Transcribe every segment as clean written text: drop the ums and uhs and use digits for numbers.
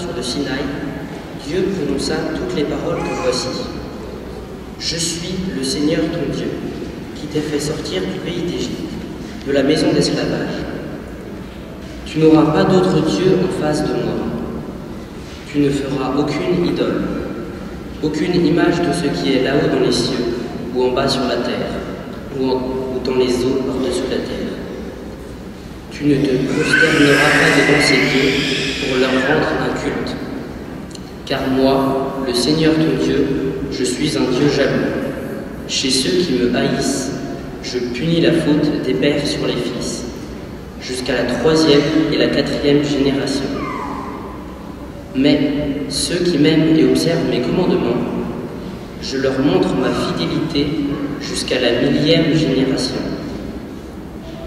sur le Sinaï, Dieu prononça toutes les paroles que voici. Je suis le Seigneur ton Dieu, qui t'ai fait sortir du pays d'Égypte, de la maison d'esclavage. Tu n'auras pas d'autre Dieu en face de moi. Tu ne feras aucune idole, aucune image de ce qui est là-haut dans les cieux, ou en bas sur la terre, ou dans les eaux par-dessus la terre. Tu ne te prosterneras pas devant ces dieux pour leur rendre un culte. Car moi, le Seigneur ton Dieu, je suis un Dieu jaloux. Chez ceux qui me haïssent, je punis la faute des pères sur les fils, jusqu'à la 3e et la 4e génération. Mais ceux qui m'aiment et observent mes commandements, je leur montre ma fidélité jusqu'à la 1000e génération.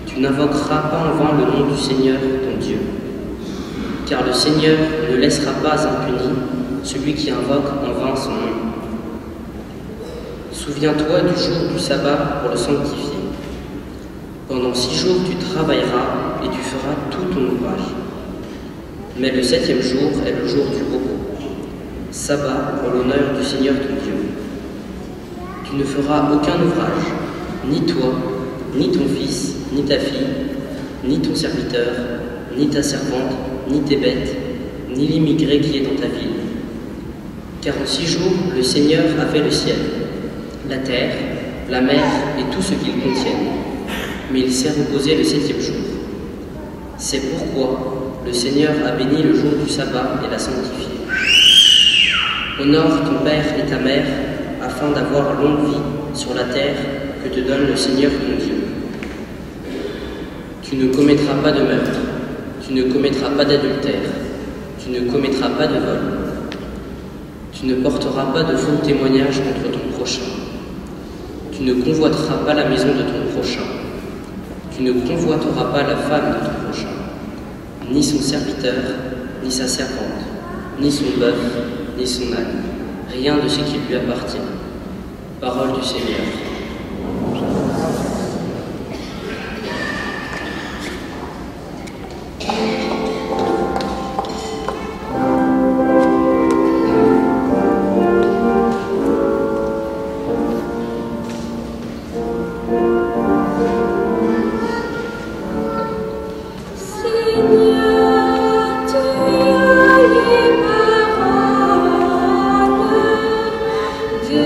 Tu n'invoqueras pas en vain le nom du Seigneur ton Dieu, car le Seigneur ne laissera pas impuni celui qui invoque en vain son nom. Souviens-toi du jour du sabbat pour le sanctifier. Pendant 6 jours tu travailleras et tu feras tout ton ouvrage. Mais le 7e jour est le jour du repos, sabbat pour l'honneur du Seigneur ton Dieu. Tu ne feras aucun ouvrage, ni toi, ni ton fils, ni ta fille, ni ton serviteur, ni ta servante, ni tes bêtes, ni l'immigré qui est dans ta ville. Car en 6 jours, le Seigneur a fait le ciel, la terre, la mer et tout ce qu'ils contiennent. Mais il s'est reposé le 7e jour. C'est pourquoi le Seigneur a béni le jour du sabbat et l'a sanctifié. Honore ton père et ta mère, afin d'avoir longue vie sur la terre que te donne le Seigneur ton Dieu. Tu ne commettras pas de meurtre, tu ne commettras pas d'adultère, tu ne commettras pas de vol. Tu ne porteras pas de faux témoignages contre ton prochain. Tu ne convoiteras pas la maison de ton prochain. Tu ne convoiteras pas la femme de ton prochain, ni son serviteur, ni sa servante, ni son bœuf, ni son âne, rien de ce qui lui appartient. Parole du Seigneur. De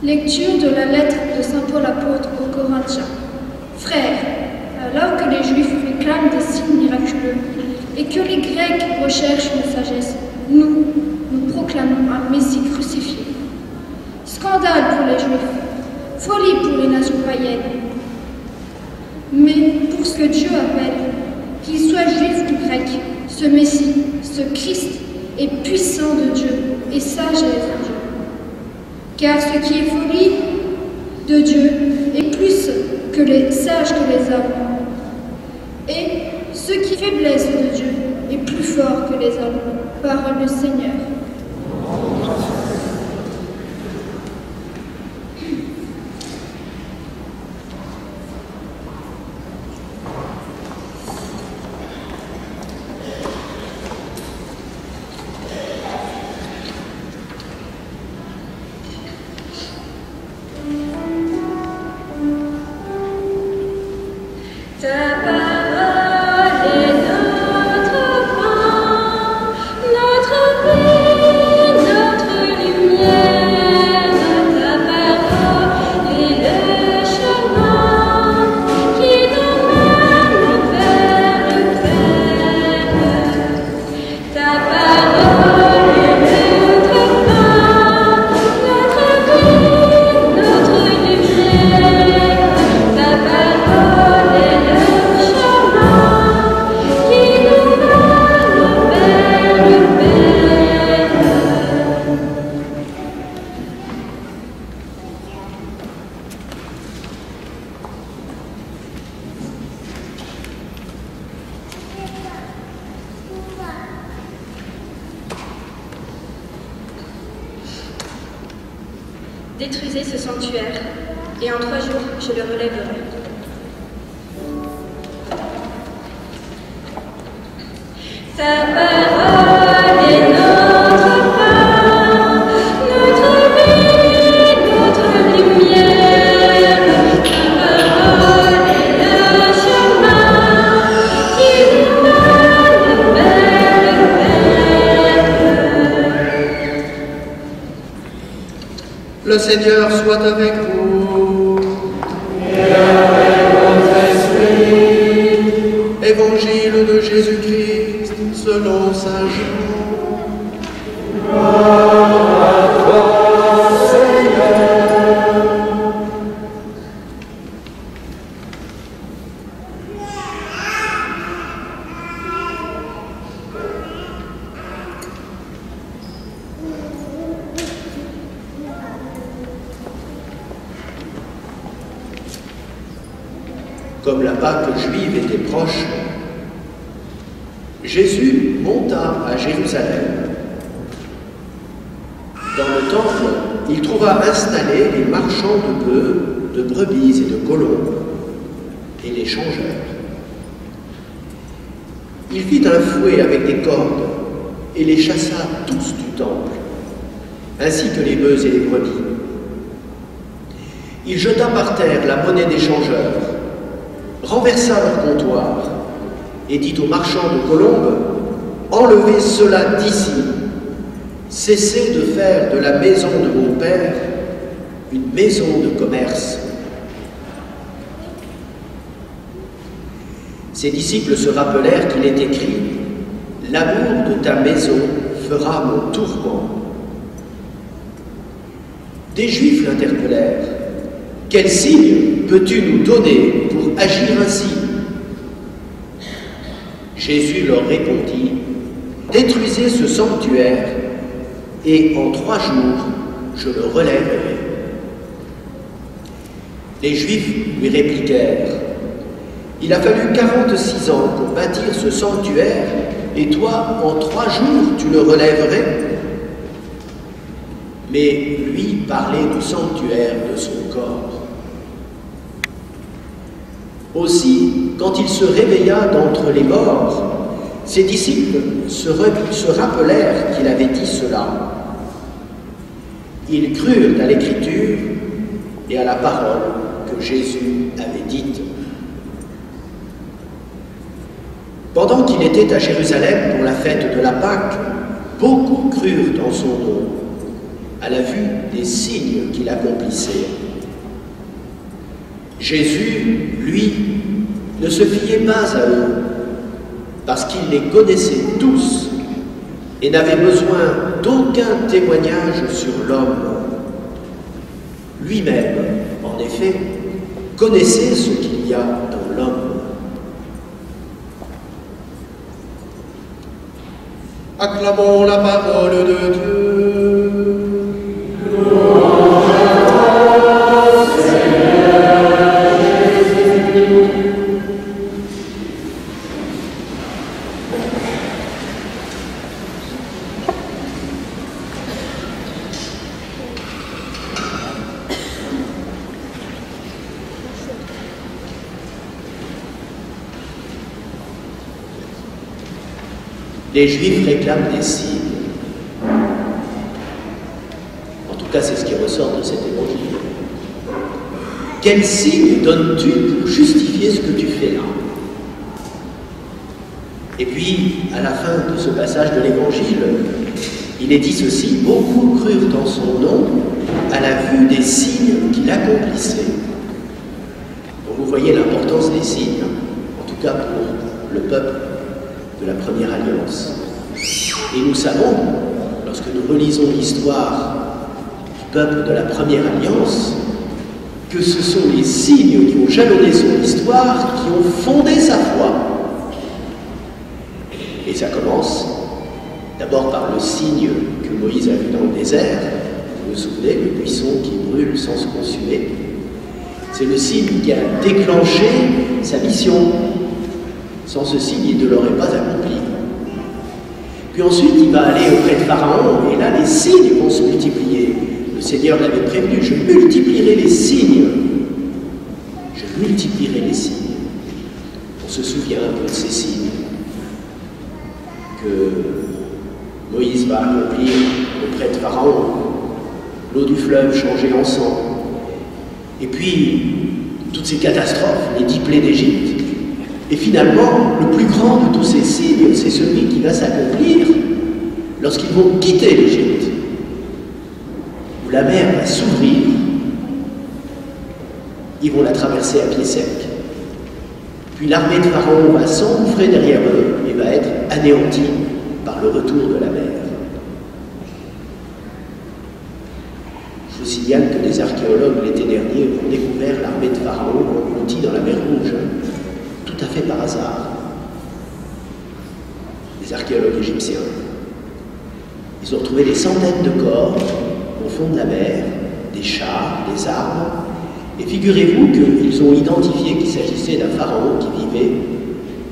Lecture de la lettre de saint Paul apôtre aux Corinthiens. Frères, alors que les Juifs réclament des signes miraculeux et que les Grecs recherchent la sagesse, nous proclamons un Messie crucifié. Scandale pour les Juifs, folie pour les nations païennes. Mais pour ce que Dieu appelle, qu'il soit juif ou grec, ce Messie, ce Christ est puissant de Dieu et sagesse de Dieu. Car ce qui est folie de Dieu est plus que les sages que les hommes. Et ce qui est faiblesse de Dieu est plus fort que les hommes. Parole du Seigneur. Détruisez ce sanctuaire, et en 3 jours, je le relèverai. Ta parole est notre pain, notre vie, notre lumière. Ta parole est le chemin qui nous mène vers le Père. Le Seigneur soit avec vous. Et avec votre esprit. Évangile de Jésus-Christ selon saint Jean. Gloire à toi, Seigneur. Comme la Pâque juive était proche, Jésus monta à Jérusalem. Dans le temple, il trouva installés les marchands de bœufs, de brebis et de colombes, et les changeurs. Il fit un fouet avec des cordes et les chassa tous du temple, ainsi que les bœufs et les brebis. Il jeta par terre la monnaie des changeurs, renversa leur comptoir et dit aux marchands de colombes, « Enlevez cela d'ici, cessez de faire de la maison de mon Père une maison de commerce. » Ses disciples se rappelèrent qu'il est écrit, « L'amour de ta maison fera mon tourment. » Des Juifs l'interpellèrent, « Quel signe peux-tu nous donner pour agir ainsi ?» Jésus leur répondit, « Détruisez ce sanctuaire, et en 3 jours, je le relèverai. » Les Juifs lui répliquèrent, « Il a fallu 46 ans pour bâtir ce sanctuaire, et toi, en 3 jours, tu le relèverais ?» Mais lui parlait du sanctuaire de son corps. Aussi, quand il se réveilla d'entre les morts, ses disciples se rappelèrent qu'il avait dit cela. Ils crurent à l'Écriture et à la parole que Jésus avait dite. Pendant qu'il était à Jérusalem pour la fête de la Pâque, beaucoup crurent en son nom. à la vue des signes qu'il accomplissait. Jésus, lui, ne se fiait pas à eux, parce qu'il les connaissait tous et n'avait besoin d'aucun témoignage sur l'homme. Lui-même, en effet, connaissait ce qu'il y a dans l'homme. Acclamons la parole de Dieu. Les Juifs réclament des signes. En tout cas, c'est ce qui ressort de cet évangile. Quel signe donnes-tu pour justifier ce que tu fais là? Et puis, à la fin de ce passage de l'évangile, il est dit ceci: beaucoup crurent en son nom à la vue des signes qu'il accomplissait. Donc vous voyez l'importance des signes, en tout cas pour le peuple de la première alliance. Et nous savons, lorsque nous relisons l'histoire du peuple de la première alliance, que ce sont les signes qui ont jalonné son histoire qui ont fondé sa foi. Et ça commence d'abord par le signe que Moïse a vu dans le désert. Vous vous souvenez, le buisson qui brûle sans se consumer. C'est le signe qui a déclenché sa mission. Sans ce signe, il ne l'aurait pas accompli. Puis ensuite, il va aller auprès de Pharaon, et là, les signes vont se multiplier. Le Seigneur l'avait prévenu: je multiplierai les signes. Je multiplierai les signes. On se souvient un peu de ces signes que Moïse va accomplir auprès de Pharaon. L'eau du fleuve changée en sang. Et puis, toutes ces catastrophes, les 10 plaies d'Égypte. Et finalement, le plus grand de tous ces signes, c'est celui qui va s'accomplir lorsqu'ils vont quitter l'Égypte, où la mer va s'ouvrir, ils vont la traverser à pied sec. Puis l'armée de Pharaon va s'engouffrer derrière eux et va être anéantie par le retour de la mer. Je vous signale que des archéologues l'été dernier ont découvert l'armée de Pharaon engloutie dans la mer Rouge. Tout à fait par hasard. Les archéologues égyptiens. Ils ont retrouvé des centaines de corps au fond de la mer, des chars, des armes, et figurez-vous qu'ils ont identifié qu'il s'agissait d'un pharaon qui vivait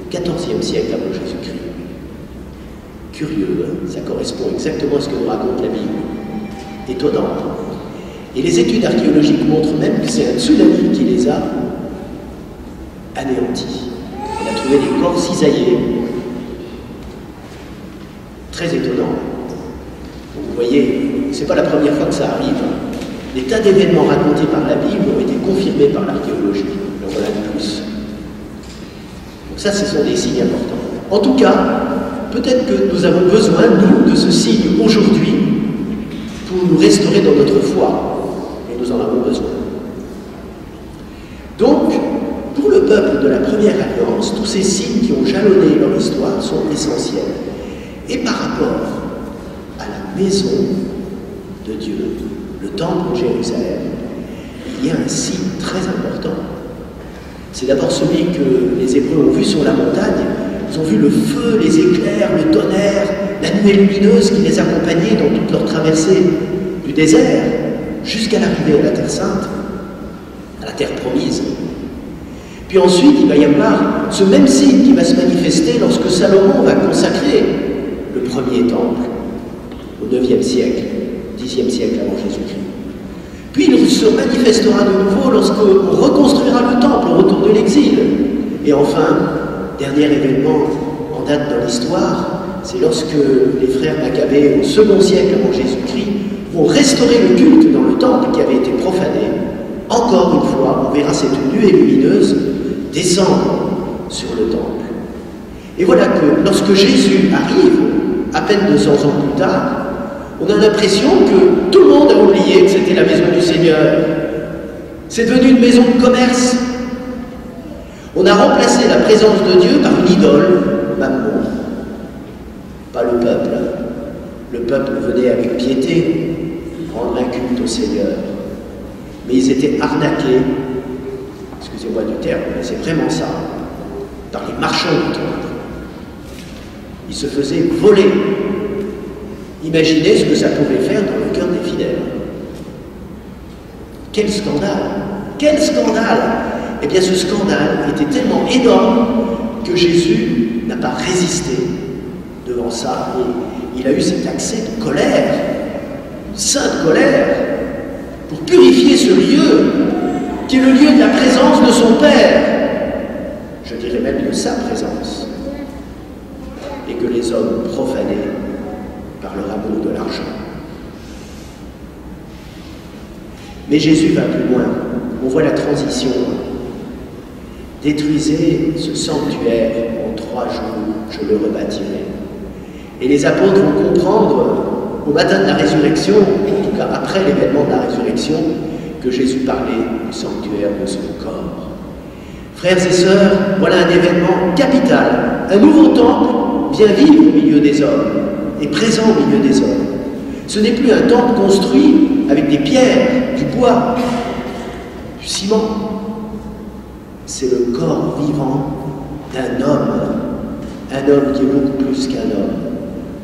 au XIVe siècle avant Jésus-Christ. Curieux, hein? Ça correspond exactement à ce que nous raconte la Bible. Étonnant. Et les études archéologiques montrent même que c'est un tsunami qui les a anéantis. On a trouvé des corps cisaillés. Très étonnant. Donc vous voyez, c'est pas la première fois que ça arrive. Des tas d'événements racontés par la Bible ont été confirmés par l'archéologie. Le voilà de plus. Donc ça, ce sont des signes importants. En tout cas, peut-être que nous avons besoin, nous, de ce signe aujourd'hui pour nous restaurer dans notre foi. Et nous en avons besoin. Donc, pour le peuple de la première alliance, tous ces signes qui ont jalonné leur histoire sont essentiels. Et par rapport à la maison de Dieu, le temple de Jérusalem, il y a un signe très important. C'est d'abord celui que les Hébreux ont vu sur la montagne. Ils ont vu le feu, les éclairs, le tonnerre, la nuée lumineuse qui les accompagnait dans toute leur traversée du désert jusqu'à l'arrivée à la Terre Sainte, à la Terre promise. Puis ensuite, il va y avoir ce même signe qui va se manifester lorsque Salomon va consacrer le premier temple au IXe siècle, Xe siècle avant Jésus-Christ. Puis il se manifestera de nouveau lorsqu'on reconstruira le temple au retour de l'exil. Et enfin, dernier événement en date dans l'histoire, c'est lorsque les frères Maccabées, au second siècle avant Jésus-Christ, vont restaurer le culte dans le temple qui avait été profané. Encore une fois, on verra cette nuée lumineuse descendre sur le temple. Et voilà que lorsque Jésus arrive, à peine 200 ans plus tard, On a l'impression que tout le monde a oublié que c'était la maison du Seigneur. C'est devenu une maison de commerce. On a remplacé la présence de Dieu par une idole, Mammon. Pas le peuple. Le peuple venait avec piété rendre un culte au Seigneur. Mais ils étaient arnaqués, excusez-moi du terme, mais c'est vraiment ça, par les marchands du temple. Ils se faisaient voler. Imaginez ce que ça pouvait faire dans le cœur des fidèles. Quel scandale! Quel scandale! Eh bien, ce scandale était tellement énorme que Jésus n'a pas résisté devant ça. Et il a eu cet accès de colère, une sainte colère, pour purifier ce lieu, qui est le lieu de la présence de son Père. Je dirais même de sa présence. Et que les hommes profanaient par leur amour de l'argent. Mais Jésus va plus loin. On voit la transition. Détruisez ce sanctuaire en 3 jours, je le rebâtirai. Et les apôtres vont comprendre au matin de la résurrection, en tout cas après l'événement de la résurrection, que Jésus parlait du sanctuaire de son corps. Frères et sœurs, voilà un événement capital. Un nouveau temple vient vivre au milieu des hommes et présent au milieu des hommes. Ce n'est plus un temple construit avec des pierres, du bois, du ciment. C'est le corps vivant d'un homme qui est beaucoup plus qu'un homme,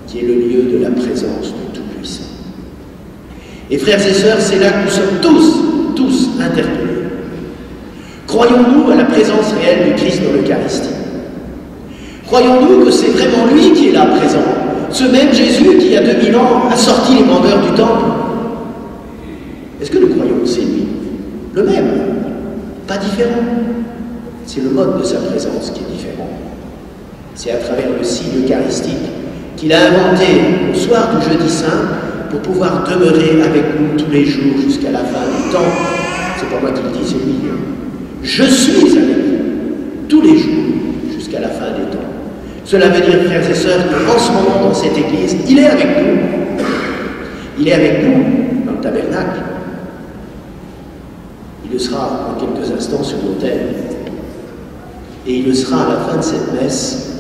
qui est le lieu de la présence du Tout-Puissant. Et frères et sœurs, c'est là que nous sommes tous interpellés. Croyons-nous à la présence réelle du Christ dans l'Eucharistie? Croyons-nous que c'est vraiment lui qui est là présent? Ce même Jésus qui, il y a 2000 ans, a sorti les vendeurs du temple? Est-ce que nous croyons que c'est lui? Le même, pas différent. C'est le mode de sa présence qui est différent. C'est à travers le signe eucharistique qu'il a inventé au soir du jeudi saint pour pouvoir demeurer avec nous tous les jours jusqu'à la fin du temps. C'est pas moi qui le dis, c'est lui. Je suis avec vous tous les jours jusqu'à la fin des temps. Cela veut dire, frères et sœurs, qu'en ce moment dans cette église, il est avec nous. Il est avec nous dans le tabernacle. Il le sera en quelques instants sur l'autel. Et il le sera à la fin de cette messe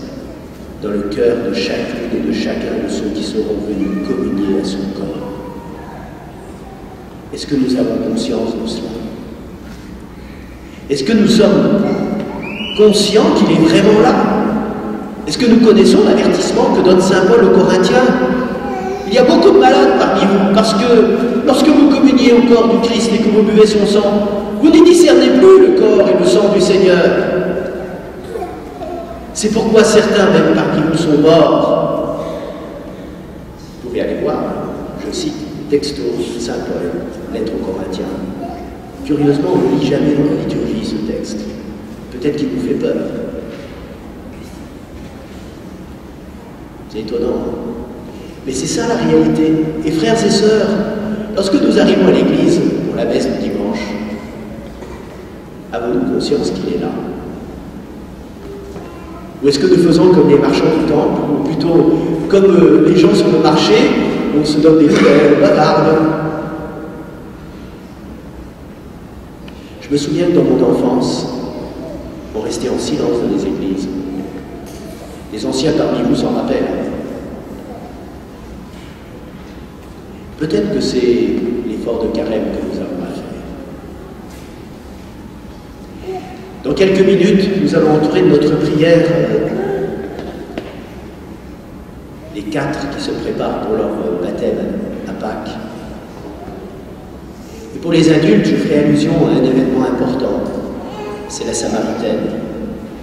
dans le cœur de chacune et de chacun de ceux qui seront venus communier à son corps. Est-ce que nous avons conscience de cela? Est-ce que nous sommes conscients qu'il est vraiment là? Est-ce que nous connaissons l'avertissement que donne saint Paul aux Corinthiens? Il y a beaucoup de malades parmi vous, parce que lorsque vous communiez au corps du Christ et que vous buvez son sang, vous ne discernez plus le corps et le sang du Seigneur. C'est pourquoi certains, même parmi vous, sont morts. Vous pouvez aller voir, je cite texto saint Paul, lettre aux Corinthiens. Curieusement, on ne lit jamais dans la liturgie ce texte. Peut-être qu'il vous fait peur. C'est étonnant. Mais c'est ça la réalité. Et frères et sœurs, lorsque nous arrivons à l'église pour la messe du dimanche, avons-nous conscience qu'il est là? Ou est-ce que nous faisons comme les marchands du temple, ou plutôt comme les gens sur le marché, où on se donne des fleurs, on bavarde? Je me souviens que dans mon enfance, on restait en silence dans les églises. Les anciens parmi vous s'en rappellent. Peut-être que c'est l'effort de carême que nous avons à faire. Dans quelques minutes, nous allons entourer de notre prière les 4 qui se préparent pour leur baptême à Pâques. Et pour les adultes, je ferai allusion à un événement important. C'est la Samaritaine.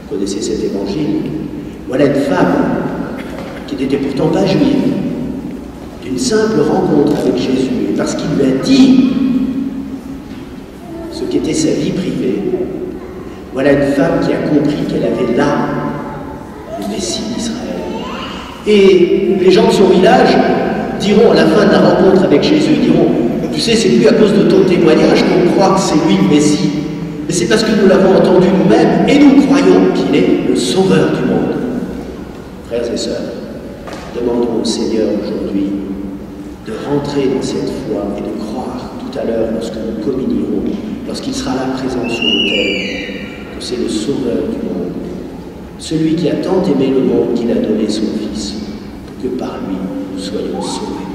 Vous connaissez cet évangile. Voilà une femme qui n'était pourtant pas juive, d'une simple rencontre avec Jésus, parce qu'il lui a dit ce qu'était sa vie privée. Voilà une femme qui a compris qu'elle avait là le Messie d'Israël. Et les gens de son village diront à la fin de la rencontre avec Jésus, diront, tu sais, c'est plus à cause de ton témoignage qu'on croit que c'est lui le Messie, mais c'est parce que nous l'avons entendu nous-mêmes et nous croyons qu'il est le sauveur du monde. Frères et sœurs, demandons au Seigneur aujourd'hui de rentrer dans cette foi et de croire tout à l'heure lorsque nous communierons, lorsqu'il sera là présent sur l'autel, que c'est le Sauveur du monde, celui qui a tant aimé le monde qu'il a donné son Fils, pour que par lui nous soyons sauvés.